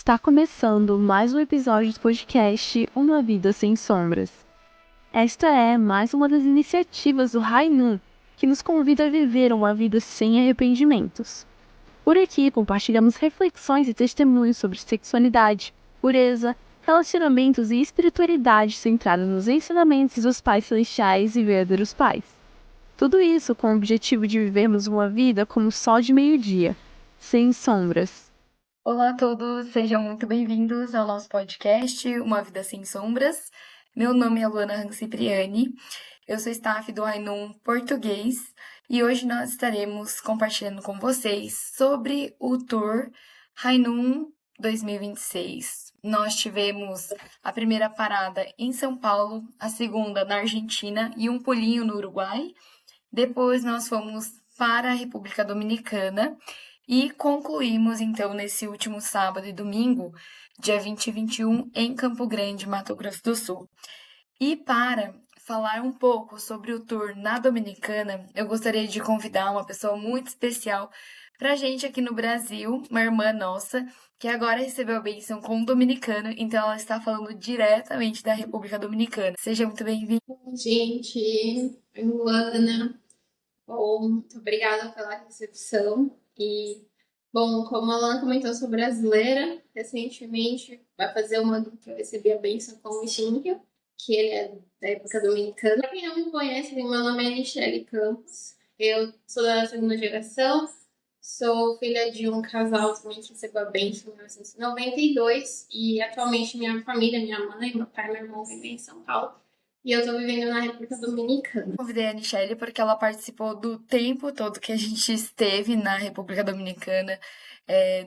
Está começando mais um episódio do podcast Uma Vida Sem Sombras. Esta é mais uma das iniciativas do Rainun, que nos convida a viver uma vida sem arrependimentos. Por aqui compartilhamos reflexões e testemunhos sobre sexualidade, pureza, relacionamentos e espiritualidade centrada nos ensinamentos dos pais celestiais e verdadeiros pais. Tudo isso com o objetivo de vivermos uma vida como o sol de meio-dia, sem sombras. Olá a todos, sejam muito bem-vindos ao nosso podcast Uma Vida Sem Sombras. Meu nome é Luana Rang Cipriani, eu sou staff do Rainun Português e hoje nós estaremos compartilhando com vocês sobre o Tour Rainun 2026. Nós tivemos a primeira parada em São Paulo, a segunda na Argentina e um pulinho no Uruguai. Depois nós fomos para a República Dominicana e concluímos, então, nesse último sábado e domingo, dia 20 e 21, em Campo Grande, Mato Grosso do Sul. E para falar um pouco sobre o tour na Dominicana, eu gostaria de convidar uma pessoa muito especial para a gente aqui no Brasil, uma irmã nossa, que agora recebeu a bênção como dominicana, então ela está falando diretamente da República Dominicana. Seja muito bem-vinda. Gente, Luana, bom, muito obrigada pela recepção. E, bom, como a Luana comentou, eu sou brasileira. Recentemente, vai fazer um ano que eu recebi a bênção com o Xinca, que ele é da época dominicana. Para quem não me conhece, meu nome é Michele Campos. Eu sou da segunda geração, sou filha de um casal também que recebeu a bênção em 1992. E atualmente minha família, minha mãe, meu pai e meu irmão vivem em São Paulo. E eu tô vivendo na República Dominicana. Convidei a Nichelle porque ela participou do tempo todo que a gente esteve na República Dominicana,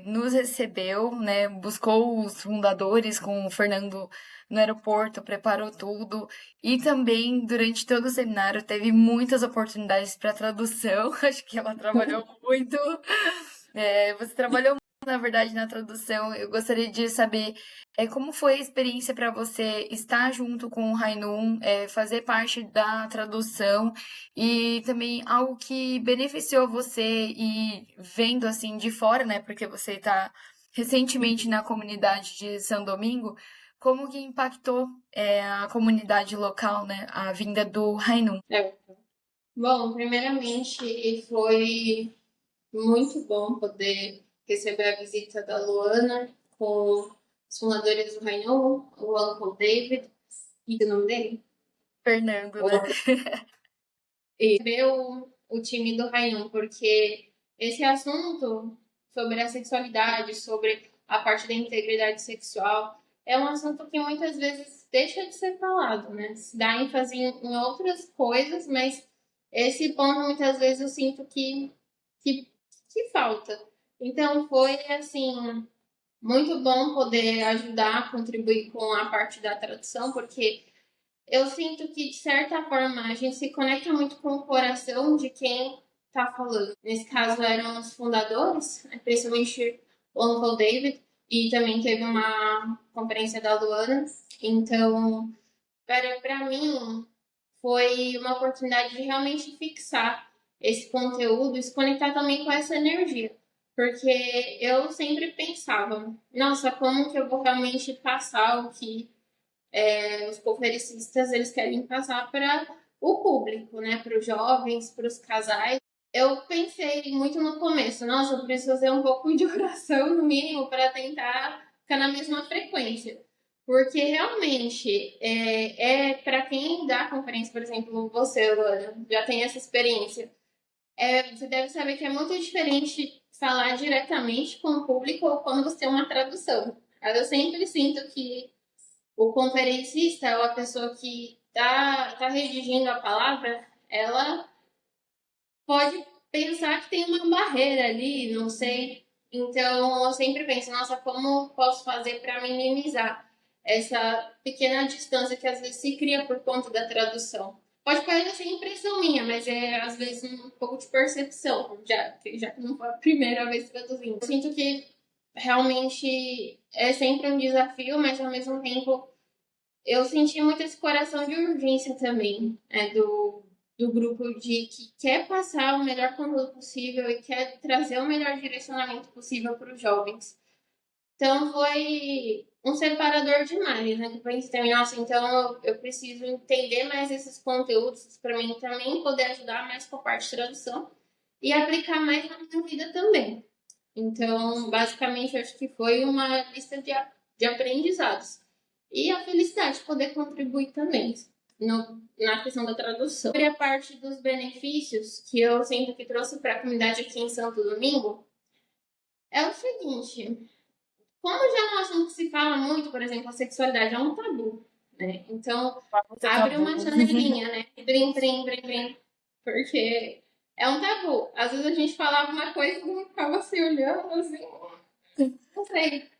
nos recebeu, né, buscou os fundadores com o Fernando no aeroporto, preparou tudo e também durante todo o seminário teve muitas oportunidades para tradução. Acho que ela trabalhou muito. Você trabalhou na verdade, na tradução. Eu gostaria de saber como foi a experiência para você estar junto com o Rainun, fazer parte da tradução e também algo que beneficiou você e vendo assim de fora, né? Porque você está recentemente na comunidade de São Domingo, como que impactou a comunidade local, né? A vinda do Rainun. Bom, primeiramente foi muito bom poder receber a visita da Luana com os fundadores do Rainô, o Uncle David, e o nome dele? Fernando, né? E ver o time do Rainô, porque esse assunto sobre a sexualidade, sobre a parte da integridade sexual, é um assunto que muitas vezes deixa de ser falado, né? Se dá ênfase em outras coisas, mas esse ponto muitas vezes eu sinto que falta. Então foi assim muito bom poder ajudar, contribuir com a parte da tradução, porque eu sinto que de certa forma a gente se conecta muito com o coração de quem está falando. Nesse caso eram os fundadores, principalmente o Uncle David, e também teve uma conferência da Luana. Então, para mim, foi uma oportunidade de realmente fixar esse conteúdo e se conectar também com essa energia. Porque eu sempre pensava, nossa, como que eu vou realmente passar o que os conferencistas eles querem passar para o público, né? Para os jovens, para os casais. Eu pensei muito no começo, nossa, eu preciso fazer um pouco de oração, no mínimo, para tentar ficar na mesma frequência. Porque realmente para quem dá conferência, por exemplo, você, Luana, já tem essa experiência. Você deve saber que é muito diferente falar diretamente com o público ou quando você tem uma tradução. Eu sempre sinto que o conferencista, ou a pessoa que tá redigindo a palavra, ela pode pensar que tem uma barreira ali, não sei. Então, eu sempre penso, nossa, como posso fazer para minimizar essa pequena distância que às vezes se cria por conta da tradução? Pode parecer impressão minha, mas é às vezes um pouco de percepção, já que não foi a primeira vez traduzindo. Eu sinto que realmente é sempre um desafio, mas ao mesmo tempo eu senti muito esse coração de urgência também, do grupo de que quer passar o melhor conteúdo possível e quer trazer o melhor direcionamento possível para os jovens. Então foi um separador demais, né? Que eu pensei, nossa, então eu preciso entender mais esses conteúdos para mim também poder ajudar mais com a parte de tradução e aplicar mais na minha vida também. Então, basicamente, eu acho que foi uma lista de aprendizados. E a felicidade de poder contribuir também na questão da tradução. Sobre a parte dos benefícios que eu sinto que trouxe para a comunidade aqui em Santo Domingo, é o seguinte: como já não é um assunto que se fala muito, por exemplo, a sexualidade é um tabu, né? Então, abre uma janelinha, né? Brim, brim, brim, brim. Porque é um tabu. Às vezes a gente falava uma coisa e não ficava se olhando assim. Não sei.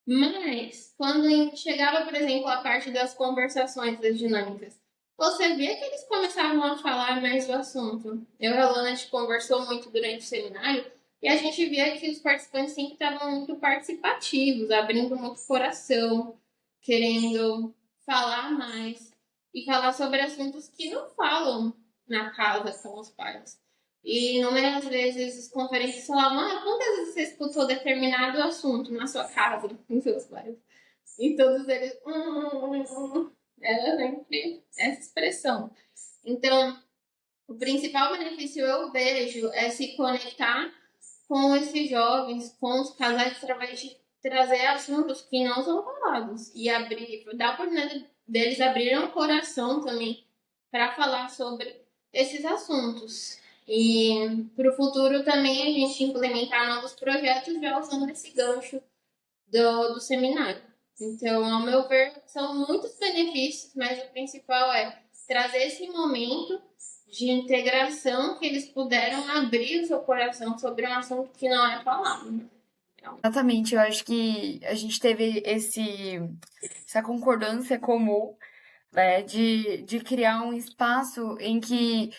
Mas, quando chegava, por exemplo, a parte das conversações, das dinâmicas, você vê que eles começavam a falar mais do assunto. Eu e a Lana, a gente conversou muito durante o seminário e a gente via que os participantes sempre estavam muito participativos, abrindo muito coração, querendo falar mais e falar sobre assuntos que não falam na casa com os pais. E inúmeras vezes as conferências falavam, quantas vezes você escutou determinado assunto na sua casa, com seus pais? E todos eles, era sempre essa expressão. Então, o principal benefício eu vejo é se conectar com esses jovens, com os casais, através de trazer assuntos que não são falados e abrir, dar a oportunidade deles abrirem o coração também para falar sobre esses assuntos. E para o futuro também a gente implementar novos projetos já usando esse gancho do seminário. Então, ao meu ver, são muitos benefícios, mas o principal é trazer esse momento de integração que eles puderam abrir o seu coração sobre um assunto que não é falado. Exatamente, eu acho que a gente teve essa concordância comum, né, de criar um espaço em que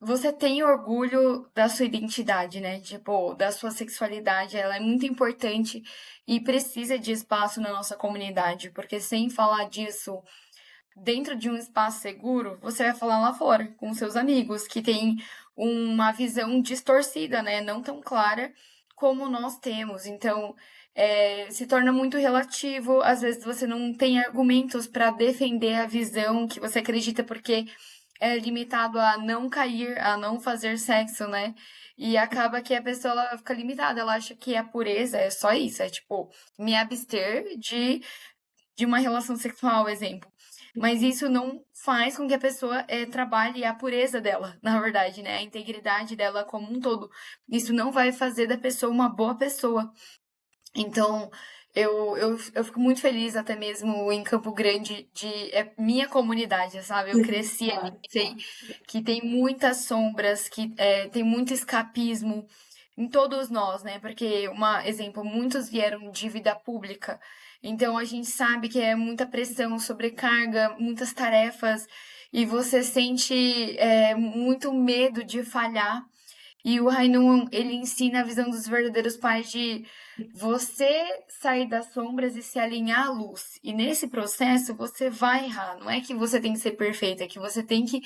você tem orgulho da sua identidade, né? Tipo, da sua sexualidade, ela é muito importante e precisa de espaço na nossa comunidade, porque sem falar disso dentro de um espaço seguro, você vai falar lá fora com seus amigos que têm uma visão distorcida, né? Não tão clara como nós temos. Então, se torna muito relativo. Às vezes você não tem argumentos para defender a visão que você acredita, porque é limitado a não cair, a não fazer sexo, né? E acaba que a pessoa ela fica limitada, ela acha que a pureza é só isso, é tipo, me abster de uma relação sexual, exemplo. Mas isso não faz com que a pessoa trabalhe a pureza dela, na verdade, né? A integridade dela como um todo. Isso não vai fazer da pessoa uma boa pessoa. Então, eu fico muito feliz, até mesmo em Campo Grande, é minha comunidade, sabe? Eu cresci ali, sei que tem muitas sombras, que tem muito escapismo em todos nós, né? Porque, exemplo, muitos vieram de vida pública, então a gente sabe que é muita pressão, sobrecarga, muitas tarefas, e você sente muito medo de falhar. E o Rainun, ele ensina a visão dos verdadeiros pais de você sair das sombras e se alinhar à luz. E nesse processo você vai errar. Não é que você tem que ser perfeita, é que você tem que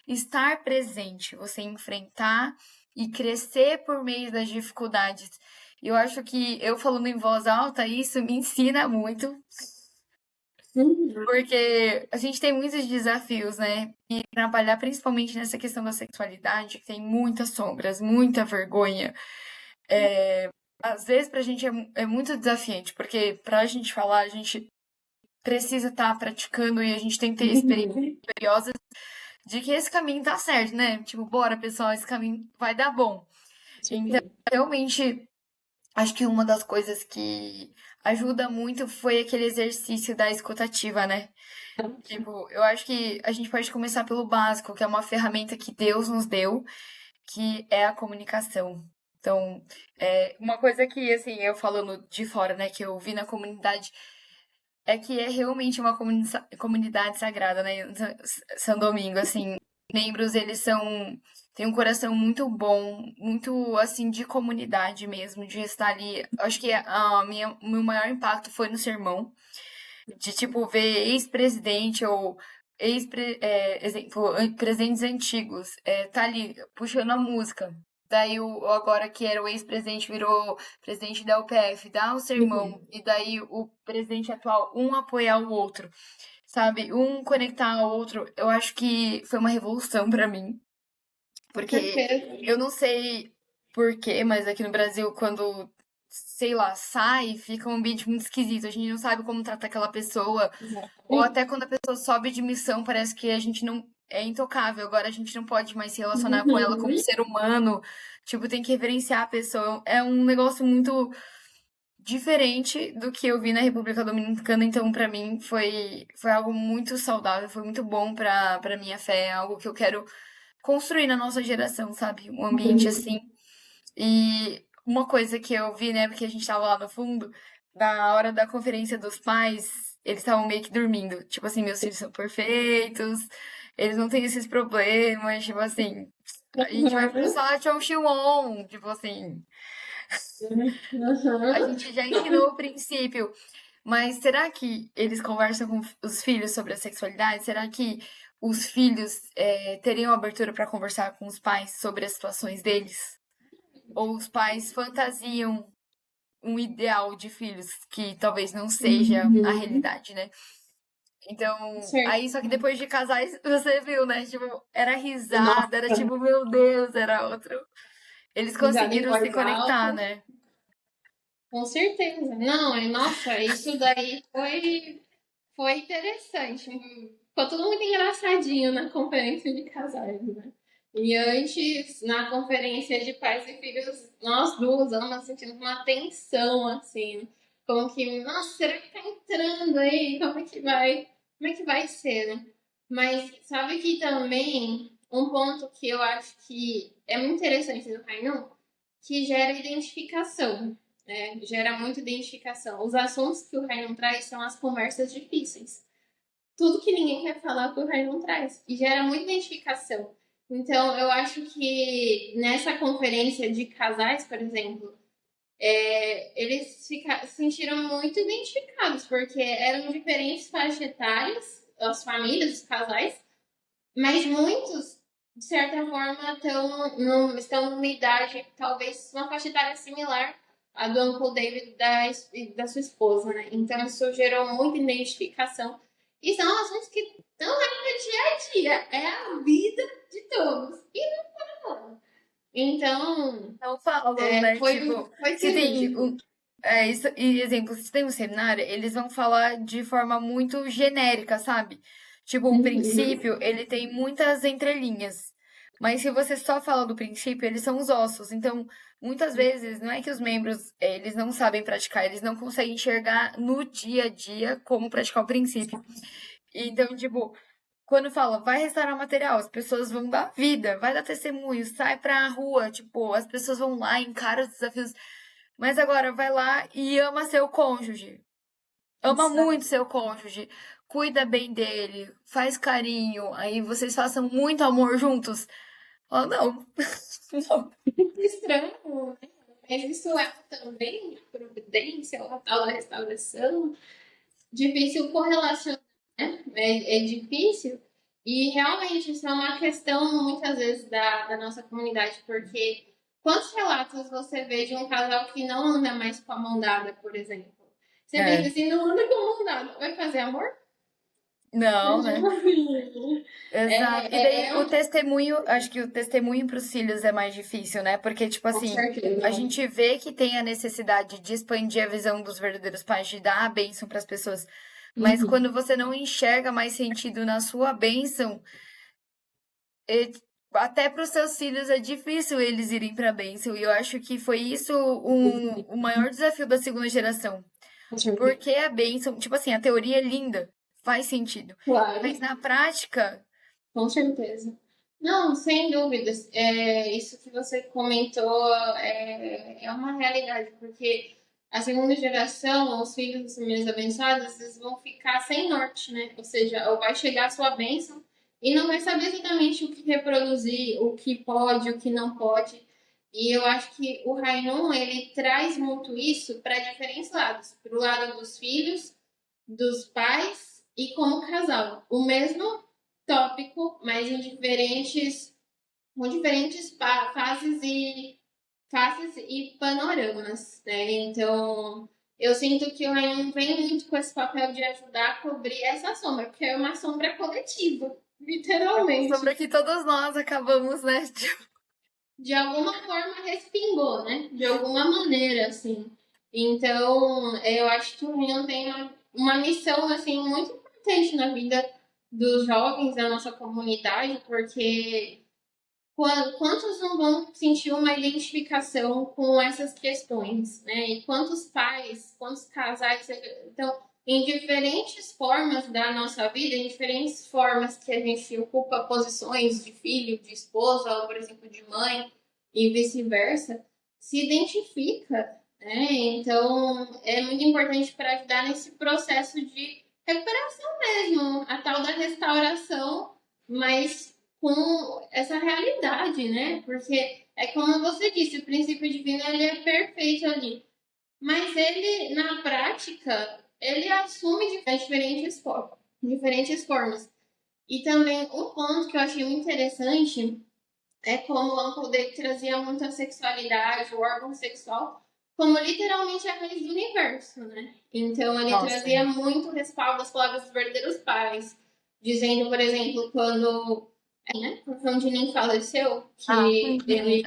estar presente, você enfrentar e crescer por meio das dificuldades. Eu acho que eu falando em voz alta, isso me ensina muito, porque a gente tem muitos desafios, né? E trabalhar principalmente nessa questão da sexualidade, que tem muitas sombras, muita vergonha. Às vezes pra gente é muito desafiante, porque pra gente falar, a gente precisa estar praticando e a gente tem que ter experiências curiosas de que esse caminho tá certo, né? Tipo, bora, pessoal, esse caminho vai dar bom. Então, realmente, acho que uma das coisas que ajuda muito foi aquele exercício da escutativa, né? Tipo, eu acho que a gente pode começar pelo básico, que é uma ferramenta que Deus nos deu, que é a comunicação. Então, uma coisa que, assim, eu falando de fora, né, que eu vi na comunidade, é que é realmente uma comunidade sagrada, né? São Domingo, assim, membros, eles têm um coração muito bom, muito, assim, de comunidade mesmo, de estar ali. Acho que o meu maior impacto foi no sermão, de, tipo, ver ex-presidente ou exemplo, presidentes antigos, tá ali puxando a música daí agora que era o ex-presidente virou presidente da UPF, dá o sermão, e daí o presidente atual, um apoiar o outro, sabe? Um conectar ao outro, eu acho que foi uma revolução pra mim. Porque eu não sei por quê, mas aqui no Brasil, quando, sei lá, sai, fica um ambiente muito esquisito. A gente não sabe como tratar aquela pessoa. Ou até quando a pessoa sobe de missão, parece que a gente não é intocável. Agora a gente não pode mais se relacionar com ela como ser humano. Tipo, tem que reverenciar a pessoa. É um negócio muito diferente do que eu vi na República Dominicana. Então, pra mim, foi algo muito saudável, foi muito bom pra minha fé. É algo que eu quero construir na nossa geração, sabe? Um ambiente assim. E uma coisa que eu vi, né, porque a gente tava lá no fundo, da hora da conferência dos pais, eles estavam meio que dormindo. Tipo assim, meus filhos são perfeitos, eles não têm esses problemas, tipo assim. A gente vai pro sala Chon Chiwon, tipo assim. A gente já ensinou o princípio. Mas será que eles conversam com os filhos sobre a sexualidade? Será que os filhos teriam abertura para conversar com os pais sobre as situações deles? Ou os pais fantasiam um ideal de filhos que talvez não seja a realidade, né? Então, aí só que depois de casais, você viu, né? Tipo, era risada, era tipo, meu Deus, era outro. Eles conseguiram se conectar, né? Com certeza. Não, nossa, isso daí foi interessante. Ficou tudo muito engraçadinho na conferência de casais, né? E antes, na conferência de pais e filhos, nós duas ambas sentindo uma tensão, assim, como que, nossa, será que tá entrando aí? Como é que vai ser, né? Mas sabe que também um ponto que eu acho que é muito interessante do Rainon, que gera identificação, né? Gera muita identificação. Os assuntos que o Rainon traz são as conversas difíceis. Tudo que ninguém quer falar que o Rainon traz. E gera muita identificação. Então, eu acho que nessa conferência de casais, por exemplo, eles se sentiram muito identificados, porque eram diferentes faixas etárias, as famílias, os casais, mas muitos, de certa forma, estão numa idade, talvez uma faixa etária similar à do Uncle David da sua esposa, né? Então isso gerou muita identificação. E são assuntos que estão aí no dia a dia, é a vida de todos. E não falam. Então, Não falam, né? foi se tem cirúrgico. isso, e exemplo, se tem um seminário, eles vão falar de forma muito genérica, sabe? Tipo, o princípio, ele tem muitas entrelinhas. Mas se você só fala do princípio, eles são os ossos. Então, muitas vezes, não é que os membros, eles não sabem praticar, eles não conseguem enxergar no dia a dia como praticar o princípio. Então, tipo, quando fala, vai restaurar material, as pessoas vão dar vida, vai dar testemunho, sai pra rua, tipo, as pessoas vão lá, encaram os desafios. Mas agora vai lá e ama seu cônjuge. Ama muito seu cônjuge. Cuida bem dele, faz carinho, aí vocês façam muito amor juntos. Oh, não. Não. Estranho, né? Mas isso é também a providência, a tal da restauração. Difícil correlacionar, né? É difícil. E realmente isso é uma questão, muitas vezes, da nossa comunidade, porque quantos relatos você vê de um casal que não anda mais com a mão dada, por exemplo? Você pensa assim, não anda com a mão dada, vai fazer amor? Não, né? Exato. E daí um... o testemunho, acho que o testemunho para os filhos é mais difícil, né? Porque, tipo Com assim, certeza. a gente vê que tem a necessidade de expandir a visão dos verdadeiros pais, de dar a bênção para as pessoas. Mas quando você não enxerga mais sentido na sua bênção, até para os seus filhos é difícil eles irem para a bênção. E eu acho que foi isso o maior desafio da segunda geração. Porque a bênção, tipo assim, a teoria é linda, faz sentido. Claro. Mas na prática, com certeza. Não, sem dúvidas. Isso que você comentou é uma realidade, porque a segunda geração, os filhos das famílias abençoadas, eles vão ficar sem norte, né? Ou seja, ou vai chegar a sua bênção e não vai saber exatamente o que reproduzir, o que pode, o que não pode. E eu acho que o Rainon, ele traz muito isso para diferentes lados. Para o lado dos filhos, dos pais e como casal. O mesmo tópico, mas em diferentes com diferentes faces e panoramas, né? Então, eu sinto que o Rayon vem muito com esse papel de ajudar a cobrir essa sombra, porque é uma sombra coletiva, literalmente. Sombra que todos nós acabamos, né? De alguma forma respingou, né? De alguma maneira, assim. Então, eu acho que o Rayon tem uma missão, assim, muito importante na vida dos jovens da nossa comunidade, porque quantos não vão sentir uma identificação com essas questões, né? E quantos pais, quantos casais, então, em diferentes formas da nossa vida, em diferentes formas que a gente ocupa posições de filho, de esposa, ou, por exemplo, de mãe, e vice-versa, se identifica, né? Então, é muito importante para ajudar nesse processo de recuperação mesmo, a tal da restauração, mas com essa realidade, né? Porque é como você disse, o princípio divino ele é perfeito ali, mas ele na prática ele assume diferentes formas. E também um ponto que eu achei muito interessante é como o Uncle Dave trazia muito a sexualidade, o órgão sexual, como literalmente a raiz do universo, né? Então ele trazia muito respaldo às palavras dos verdadeiros pais, dizendo, por exemplo, quando né? Porque o Dinin faleceu, que ele.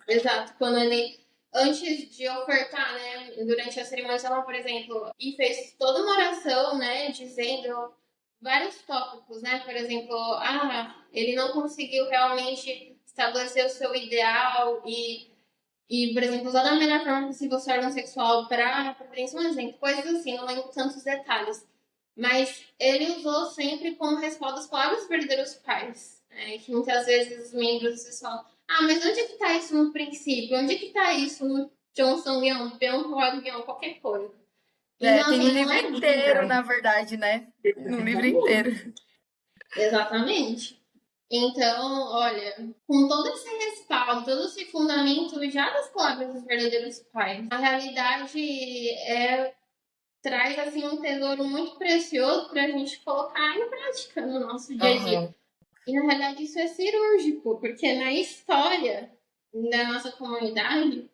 Exato, quando ele. Antes de ofertar, né? Durante a cerimônia, ela, por exemplo, e fez toda uma oração, né? Dizendo vários tópicos, né? Por exemplo, ele não conseguiu realmente estabelecer o seu ideal e por exemplo, usar da melhor forma possível o seu órgão sexual para prevenção, um exemplo, coisas assim, não lembro tantos detalhes. Mas ele usou sempre como respaldo as palavras dos verdadeiros pais. Né? Que muitas vezes os membros falam, mas onde é que está isso no princípio? Onde é que está isso no Johnson Leão, Peão Roy Leão, qualquer coisa? Então, tem um livro inteiro, na verdade, né? Um livro inteiro. Exatamente. Então, olha, com todo esse respaldo, todo esse fundamento já das palavras dos verdadeiros pais, a realidade traz assim um tesouro muito precioso para a gente colocar em prática no nosso dia a dia. E na realidade isso é cirúrgico, porque na história da nossa comunidade,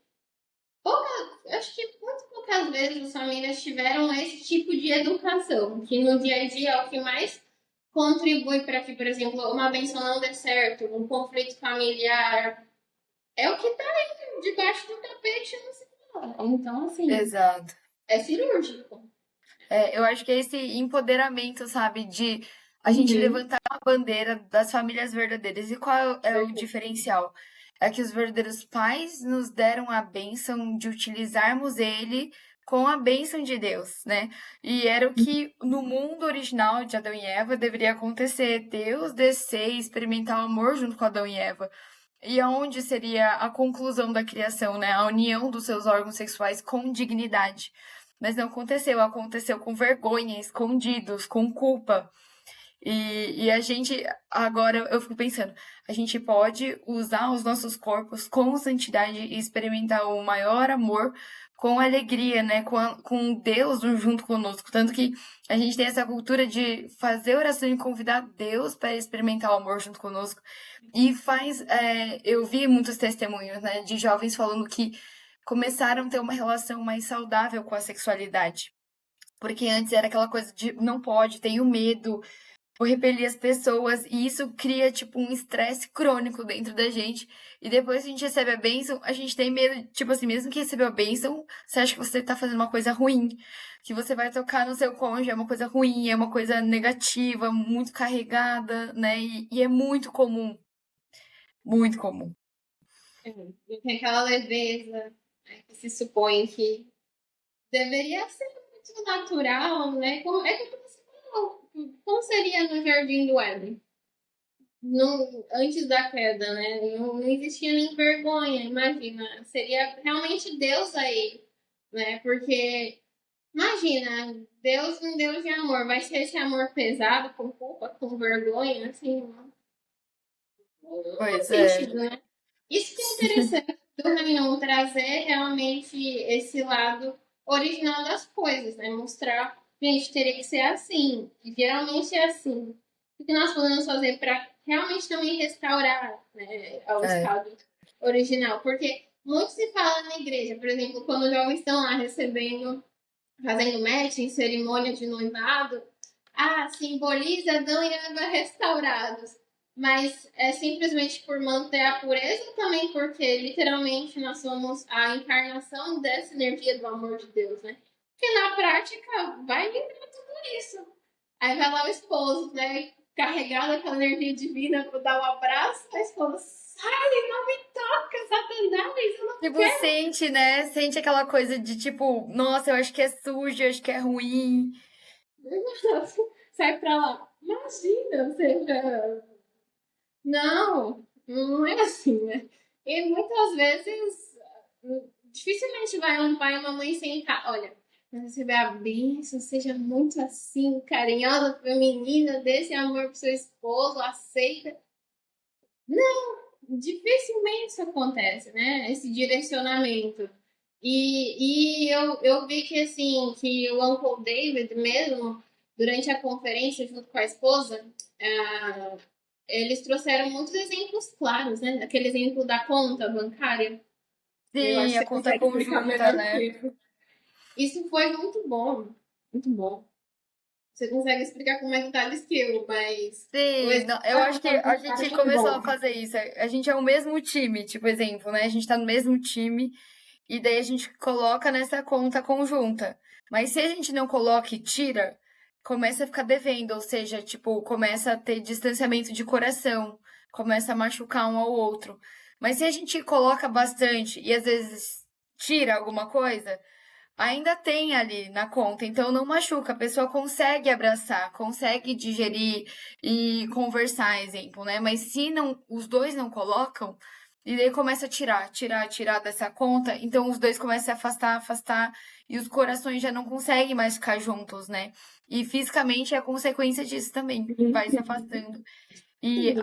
acho que muito poucas vezes as famílias tiveram esse tipo de educação, que no dia a dia é o que mais contribui para que, por exemplo, uma bênção não dê certo, um conflito familiar. É o que está aí debaixo do tapete, não se fala. Então, assim. Exato. É cirúrgico. Eu acho que é esse empoderamento, sabe, de a gente levantar a bandeira das famílias verdadeiras. E qual é o diferencial? É que os verdadeiros pais nos deram a bênção de utilizarmos ele com a bênção de Deus, né? E era o que no mundo original de Adão e Eva deveria acontecer. Deus descer e experimentar o amor junto com Adão e Eva. E aonde seria a conclusão da criação, né? A união dos seus órgãos sexuais com dignidade. Mas não aconteceu com vergonha, escondidos, com culpa. E a gente, agora eu fico pensando, a gente pode usar os nossos corpos com santidade e experimentar o maior amor com alegria, né? Com Deus junto conosco. Tanto que a gente tem essa cultura de fazer oração e convidar Deus para experimentar o amor junto conosco. E eu vi muitos testemunhos, né, de jovens falando que começaram a ter uma relação mais saudável com a sexualidade. Porque antes era aquela coisa de não pode, tenho medo, vou repelir as pessoas, e isso cria, tipo, um estresse crônico dentro da gente. E depois que a gente recebe a bênção, a gente tem medo, tipo assim, mesmo que recebeu a bênção, você acha que você tá fazendo uma coisa ruim, que você vai tocar no seu cônjuge, é uma coisa ruim, é uma coisa negativa, muito carregada, né? E é muito comum. Muito comum. Tem aquela leveza, né, que se supõe que deveria ser muito natural, né? Como você falou, como seria no Jardim do Éden? Antes da queda, né? Não existia nem vergonha, imagina. Seria realmente Deus aí, né? Porque, imagina, Deus um Deus de amor. Vai ser esse amor pesado, com culpa, com vergonha, assim? Não faz sentido, né? Isso que é interessante do Rainon trazer realmente esse lado original das coisas, né? Mostrar, gente, teria que ser assim. E geralmente é assim. O que nós podemos fazer para realmente também restaurar, né, ao estado original. Porque muito se fala na igreja, por exemplo, quando os jovens estão lá fazendo matching, cerimônia de noivado, simboliza Adão e Eva restaurados. Mas é simplesmente por manter a pureza, também porque literalmente nós somos a encarnação dessa energia do amor de Deus, né? Porque na prática vai lembrar tudo isso. Aí vai lá o esposo, né? Carregado aquela energia divina para dar um abraço, a esposa, sai, não me toca, Satanás, eu não quero. Sente, né? Sente aquela coisa de tipo, nossa, eu acho que é sujo, eu acho que é ruim. Sai pra lá. Imagina, seja... Não é assim, né? E muitas vezes, dificilmente vai um pai e uma mãe sentar. Olha, vai receber a bênção, seja muito assim, carinhosa, feminina, dê esse amor pro seu esposo, aceita. Não, dificilmente isso acontece, né? Esse direcionamento. Eu vi que, assim, que o Uncle David mesmo, durante a conferência, junto com a esposa, eles trouxeram muitos exemplos claros, né? Aquele exemplo da conta bancária. Sim, a conta conjunta, né? Isso foi muito bom. Muito bom. Você consegue explicar com mais detalhes que eu, mas... Sim, não, eu acho que a gente começou a fazer isso. A gente é o mesmo time, tipo, exemplo, né? A gente tá no mesmo time e daí a gente coloca nessa conta conjunta. Mas se a gente não coloca e tira, começa a ficar devendo, ou seja, tipo, começa a ter distanciamento de coração, começa a machucar um ao outro. Mas se a gente coloca bastante e às vezes tira alguma coisa, ainda tem ali na conta, então não machuca. A pessoa consegue abraçar, consegue digerir e conversar, exemplo, né? Mas se não, os dois não colocam, e daí começa a tirar dessa conta, então os dois começam a afastar, e os corações já não conseguem mais ficar juntos, né? E fisicamente é a consequência disso também, vai se afastando. E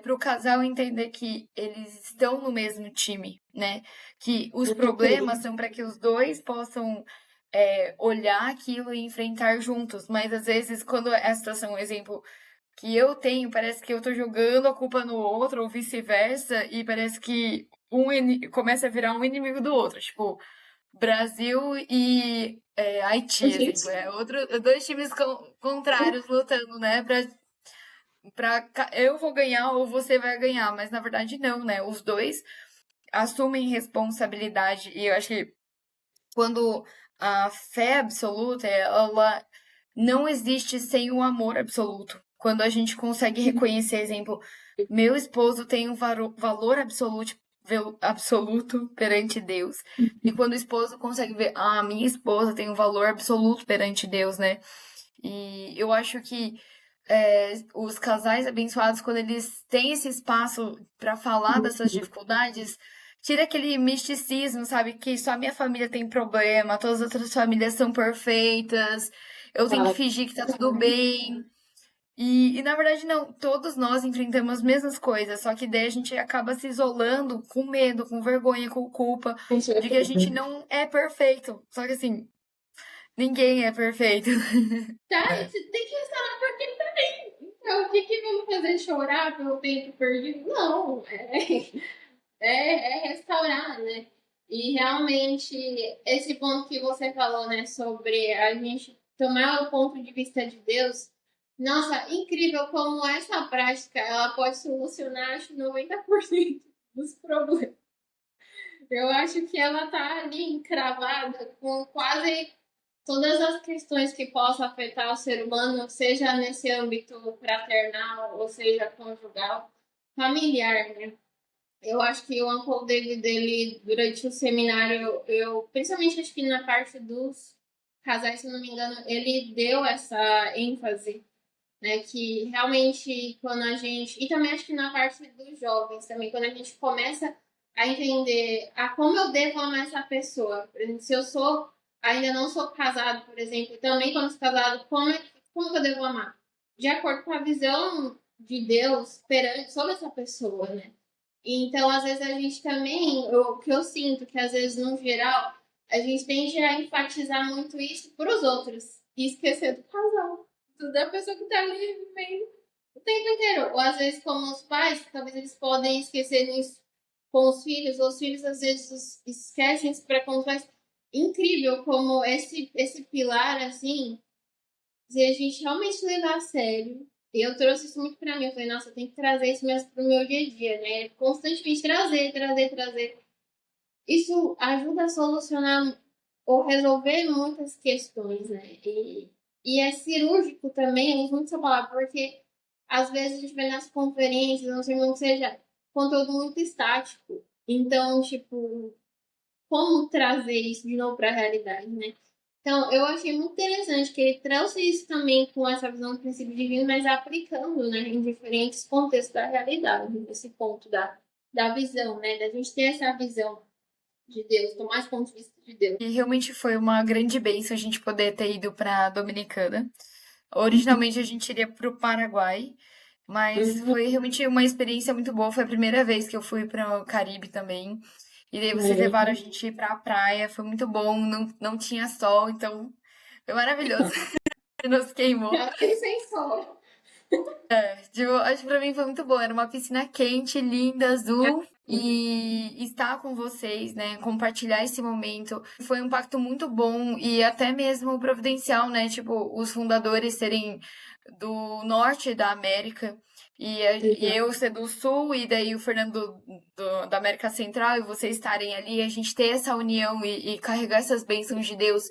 para o casal entender que eles estão no mesmo time, né? Que os problemas são para que os dois possam olhar aquilo e enfrentar juntos. Mas às vezes, quando é a situação, um exemplo que eu tenho, parece que eu tô jogando a culpa no outro, ou vice-versa, e parece que começa a virar um inimigo do outro. Tipo, Brasil e Haiti, exemplo. Dois times contrários lutando, né? Eu vou ganhar ou você vai ganhar, mas na verdade não, né? Os dois assumem responsabilidade e eu acho que quando a fé absoluta, ela não existe sem o amor absoluto. Quando a gente consegue reconhecer, exemplo, meu esposo tem um valor absoluto perante Deus. E quando o esposo consegue ver, minha esposa tem um valor absoluto perante Deus, né? E eu acho que os casais abençoados, quando eles têm esse espaço para falar dessas dificuldades, tira aquele misticismo, sabe? Que só a minha família tem problema, todas as outras famílias são perfeitas, eu tenho que fingir que tá tudo bem. E na verdade, não, todos nós enfrentamos as mesmas coisas, só que daí a gente acaba se isolando com medo, com vergonha, com culpa, de que a gente não é perfeito. Só que assim, ninguém é perfeito. Tá, e você tem que restaurar porque também. Então, o que vamos fazer? Chorar pelo tempo perdido? Não, é restaurar, né? E realmente, esse ponto que você falou, né, sobre a gente tomar o ponto de vista de Deus, nossa, incrível como essa prática, ela pode solucionar, acho, 90% dos problemas. Eu acho que ela tá ali encravada com quase todas as questões que possam afetar o ser humano, seja nesse âmbito fraternal, ou seja conjugal, familiar, né? Eu acho que o Uncle David dele, durante o seminário, principalmente acho que na parte dos casais, se não me engano, ele deu essa ênfase, né? Que realmente quando a gente. E também acho que na parte dos jovens também, quando a gente começa a entender como eu devo amar essa pessoa. Por exemplo, se eu ainda não sou casado, por exemplo, também quando sou casado, como que eu devo amar? De acordo com a visão de Deus sobre essa pessoa, né? Então, às vezes, a gente também, o que eu sinto, que às vezes, no geral, a gente tende a enfatizar muito isso para os outros e esquecer do casal, da pessoa que tá ali no meio. o tempo inteiro. Ou às vezes, como os pais, talvez eles podem esquecer isso com os filhos às vezes esquecem isso para com os pais. Incrível como esse pilar, assim, se a gente realmente levar a sério. E eu trouxe isso muito para mim. Eu falei, nossa, eu tenho que trazer isso mesmo pro meu dia a dia, né? Constantemente trazer. Isso ajuda a solucionar ou resolver muitas questões, né? E é cirúrgico também, eu uso muito essa palavra, porque às vezes a gente vê nas conferências, não sei como seja, conteúdo muito estático. Então, tipo, como trazer isso de novo para a realidade, né? Então, eu achei muito interessante que ele trouxe isso também com essa visão do princípio divino, mas aplicando, né, em diferentes contextos da realidade, nesse ponto da visão, né? Da gente ter essa visão de Deus, tomar esse ponto de vista de Deus. E realmente foi uma grande bênção a gente poder ter ido para Dominicana. Originalmente a gente iria para o Paraguai, mas foi realmente uma experiência muito boa. Foi a primeira vez que eu fui para o Caribe também. E daí vocês levaram a gente para a praia, foi muito bom, não tinha sol, então foi maravilhoso. Nos queimou. Aquele sem sol. Tipo, acho que pra mim foi muito bom. Era uma piscina quente, linda, azul. E estar com vocês, né? Compartilhar esse momento. Foi um pacto muito bom e até mesmo providencial, né? Tipo, os fundadores serem do norte da América. E eu ser do sul, e daí o Fernando da América Central, e vocês estarem ali, a gente ter essa união e carregar essas bênçãos de Deus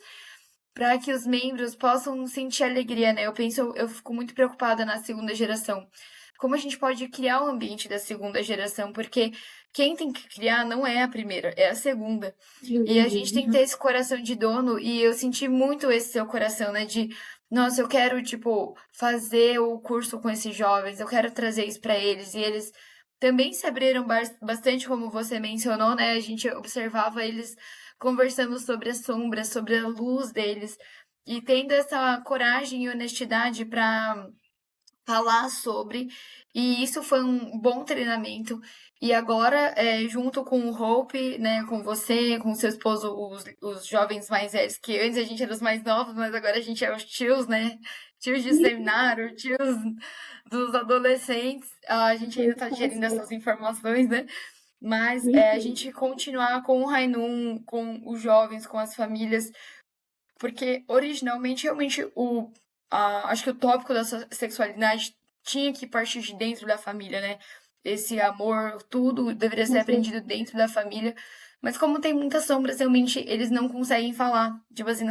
para que os membros possam sentir alegria, né? Eu fico muito preocupada na segunda geração. Como a gente pode criar o ambiente da segunda geração? Porque quem tem que criar não é a primeira, é a segunda. E a gente tem que ter esse coração de dono, e eu senti muito esse seu coração, né? De, nossa, eu quero, tipo, fazer o curso com esses jovens, eu quero trazer isso para eles, e eles também se abriram bastante, como você mencionou, né? A gente observava eles conversando sobre as sombras, sobre a luz deles e tendo essa coragem e honestidade para falar sobre. E isso foi um bom treinamento. E agora, junto com o Hope, né, com você, com o seu esposo, os jovens mais velhos, que antes a gente era os mais novos, mas agora a gente é os tios, né? Tios de seminário, tios dos adolescentes. A gente ainda está digerindo essas informações, né? Mas a gente continuar com o Rainum, com os jovens, com as famílias, porque originalmente, realmente, acho que o tópico da sexualidade tinha que partir de dentro da família, né? Esse amor, tudo deveria ser aprendido dentro da família. Mas como tem muitas sombras, realmente eles não conseguem falar. Tipo assim,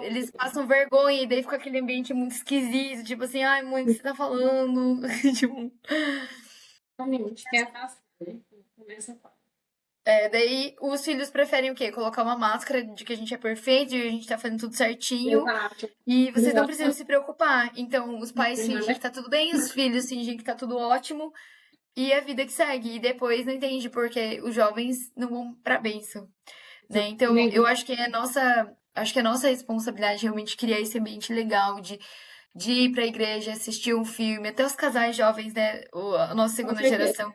eles passam vergonha e daí fica aquele ambiente muito esquisito. Tipo assim, ai, mãe, o que você tá falando? Tipo, Realmente, quer afastar, né? Começa a falar. daí os filhos preferem o quê? Colocar uma máscara de que a gente é perfeito e a gente tá fazendo tudo certinho. Exato. E vocês não precisam se preocupar. Então, os pais fingem que tá tudo bem, os filhos fingem que tá tudo ótimo. E a vida que segue. E depois não entende porque os jovens não vão pra bênção. Né? Então, eu acho que é nossa responsabilidade realmente criar esse ambiente legal de ir pra igreja, assistir um filme, até os casais jovens, né? A nossa segunda geração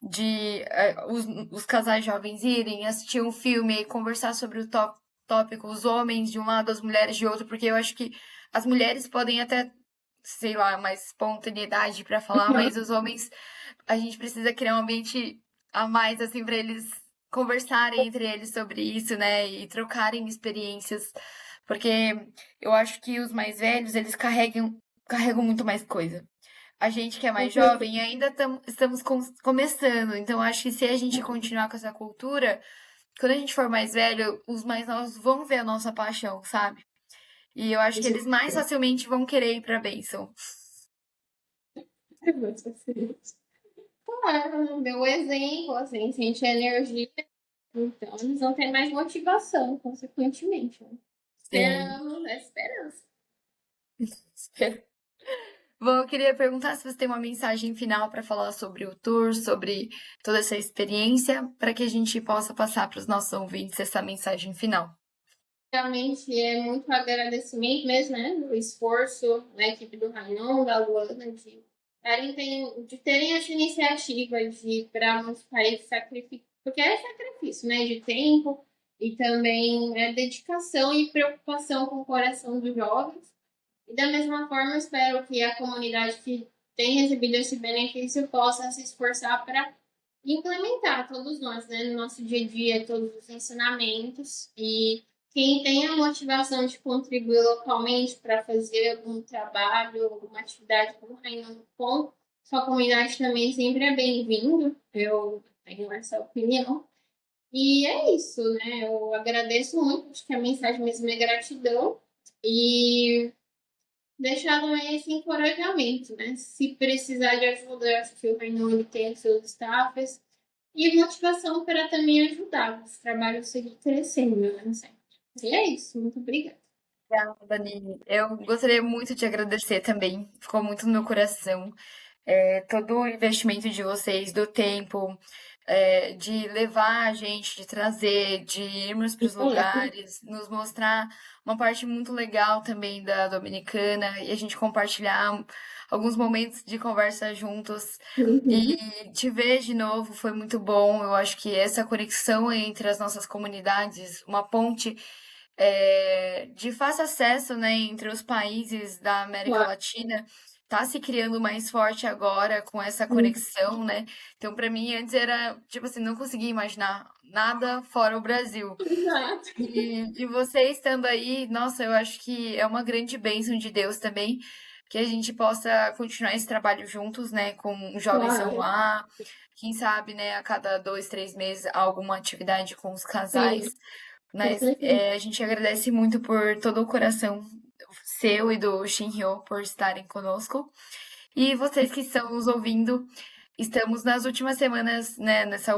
de os casais jovens irem assistir um filme e conversar sobre o tópico, os homens de um lado, as mulheres de outro, porque eu acho que as mulheres podem até, sei lá, mais espontaneidade para falar, mas os homens, a gente precisa criar um ambiente a mais, assim, para eles conversarem entre eles sobre isso, né, e trocarem experiências, porque eu acho que os mais velhos, eles carregam muito mais coisa. A gente que é mais jovem ainda estamos começando, então acho que se a gente continuar com essa cultura, quando a gente for mais velho, os mais novos vão ver a nossa paixão, sabe? E eu acho que eles mais facilmente vão querer ir pra bênção. Claro, deu o exemplo, assim, sente energia. Então, eles vão ter mais motivação, consequentemente. Né? Esperamos, é esperança. Bom, eu queria perguntar se você tem uma mensagem final para falar sobre o tour, sobre toda essa experiência, para que a gente possa passar para os nossos ouvintes essa mensagem final. Realmente é muito agradecimento mesmo, né, do esforço da equipe do Rainon, da Luana, de terem essa iniciativa de ir para muitos países sacrifício, porque é sacrifício, né, de tempo e também é dedicação e preocupação com o coração dos jovens. E da mesma forma, espero que a comunidade que tem recebido esse benefício possa se esforçar para implementar, todos nós, né, no nosso dia a dia, todos os ensinamentos. E quem tem a motivação de contribuir localmente para fazer algum trabalho, alguma atividade com sua comunidade também sempre é bem-vindo. Eu tenho essa opinião. E é isso, né? Eu agradeço muito, acho que a mensagem mesmo é gratidão. E deixar também esse encorajamento, né? Se precisar de ajuda, eu acho que o Reino tem seus staffs. E motivação para também ajudar esse trabalho seguir crescendo, né? Sempre. E é isso, muito obrigada. Obrigada, Dani. Eu gostaria muito de agradecer também, ficou muito no meu coração. Todo o investimento de vocês, do tempo, de levar a gente, de trazer, de irmos para os lugares, nos mostrar uma parte muito legal também da Dominicana e a gente compartilhar alguns momentos de conversa juntos. E te ver de novo foi muito bom. Eu acho que essa conexão entre as nossas comunidades, uma ponte de fácil acesso, né, entre os países da América Claro. Latina, tá se criando mais forte agora com essa conexão, né? Então, para mim, antes era, tipo assim, não conseguia imaginar nada fora o Brasil. Exato. E você estando aí, nossa, eu acho que é uma grande bênção de Deus também, que a gente possa continuar esse trabalho juntos, né, com o Jovens São Claro. Lá, quem sabe, né, a cada 2, 3 meses, alguma atividade com os casais. Sim. Mas a gente agradece muito por todo o coração seu e do Shinhyo por estarem conosco. E vocês que estão nos ouvindo, estamos nas últimas semanas, né, nessas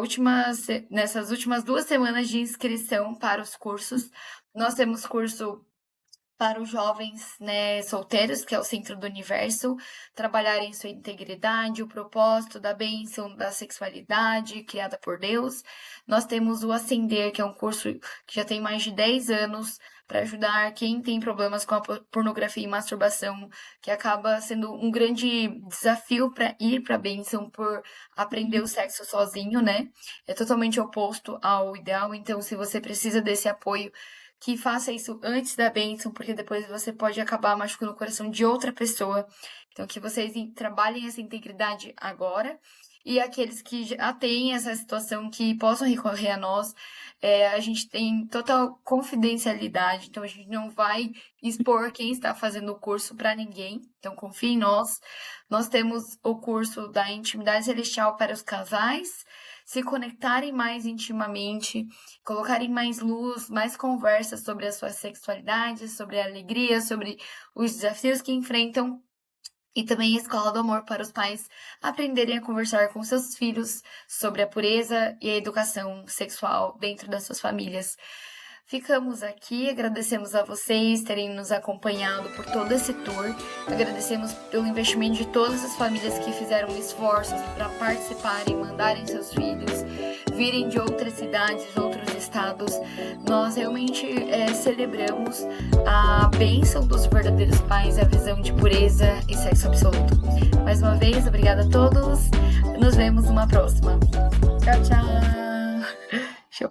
últimas 2 semanas de inscrição para os cursos. Nós temos curso para os jovens, né, solteiros, que é o centro do universo, trabalharem sua integridade, o propósito da bênção da sexualidade criada por Deus. Nós temos o Ascender, que é um curso que já tem mais de 10 anos, para ajudar quem tem problemas com a pornografia e masturbação, que acaba sendo um grande desafio para ir para a bênção por aprender o sexo sozinho, né? É totalmente oposto ao ideal, então se você precisa desse apoio, que faça isso antes da bênção, porque depois você pode acabar machucando o coração de outra pessoa. Então, que vocês trabalhem essa integridade agora. E aqueles que já têm essa situação, que possam recorrer a nós, a gente tem total confidencialidade, então a gente não vai expor quem está fazendo o curso para ninguém. Então, confie em nós. Nós temos o curso da Intimidade Celestial para os casais, se conectarem mais intimamente, colocarem mais luz, mais conversas sobre a sua sexualidade, sobre a alegria, sobre os desafios que enfrentam. E também a Escola do Amor para os pais aprenderem a conversar com seus filhos sobre a pureza e a educação sexual dentro das suas famílias. Ficamos aqui, agradecemos a vocês terem nos acompanhado por todo esse tour, agradecemos pelo investimento de todas as famílias que fizeram esforços para participarem, mandarem seus filhos, virem de outras cidades, outros estados. Nós realmente celebramos a bênção dos verdadeiros pais, a visão de pureza e sexo absoluto. Mais uma vez, obrigada a todos, nos vemos numa próxima. Tchau, tchau!